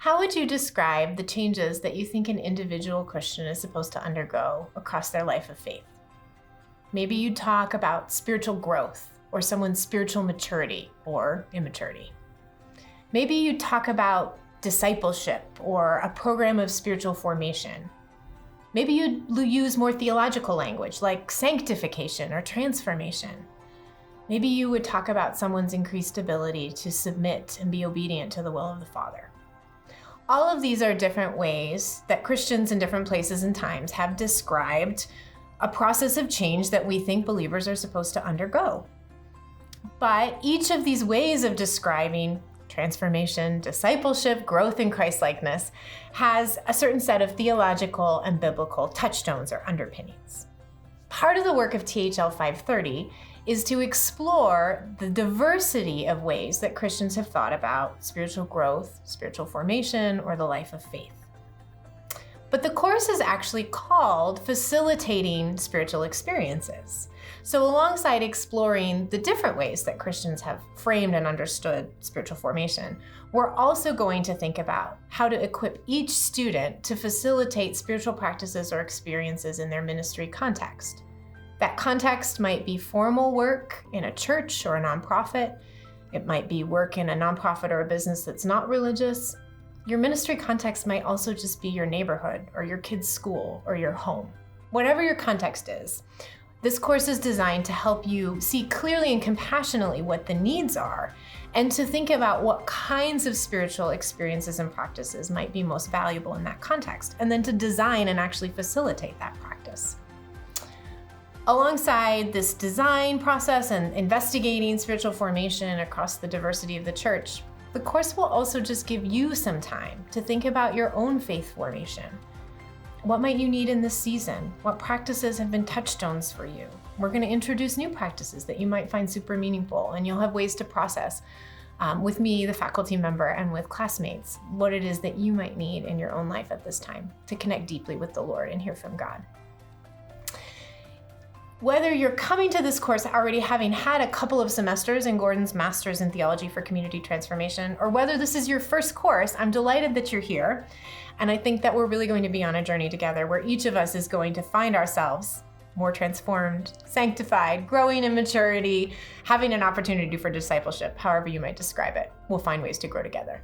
How would you describe the changes that you think an individual Christian is supposed to undergo across their life of faith? Maybe you'd talk about spiritual growth or someone's spiritual maturity or immaturity. Maybe you'd talk about discipleship or a program of spiritual formation. Maybe you'd use more theological language like sanctification or transformation. Maybe you would talk about someone's increased ability to submit and be obedient to the will of the Father. All of these are different ways that Christians in different places and times have described a process of change that we think believers are supposed to undergo. But each of these ways of describing transformation, discipleship, growth in Christ-likeness has a certain set of theological and biblical touchstones or underpinnings. Part of the work of THL 530 is to explore the diversity of ways that Christians have thought about spiritual growth, spiritual formation, or the life of faith. But the course is actually called Facilitating Spiritual Experiences. So alongside exploring the different ways that Christians have framed and understood spiritual formation, we're also going to think about how to equip each student to facilitate spiritual practices or experiences in their ministry context. That context might be formal work in a church or a nonprofit. It might be work in a nonprofit or a business that's not religious. Your ministry context might also just be your neighborhood or your kid's school or your home. Whatever your context is, this course is designed to help you see clearly and compassionately what the needs are and to think about what kinds of spiritual experiences and practices might be most valuable in that context, and then to design and actually facilitate that practice. Alongside this design process and investigating spiritual formation across the diversity of the church, the course will also just give you some time to think about your own faith formation. What might you need in this season? What practices have been touchstones for you? We're going to introduce new practices that you might find super meaningful, and you'll have ways to process with me, the faculty member, and with classmates, what it is that you might need in your own life at this time to connect deeply with the Lord and hear from God. Whether you're coming to this course already having had a couple of semesters in Gordon's Master's in Theology for Community Transformation, or whether this is your first course, I'm delighted that you're here. And I think that we're really going to be on a journey together where each of us is going to find ourselves more transformed, sanctified, growing in maturity, having an opportunity for discipleship, however you might describe it. We'll find ways to grow together.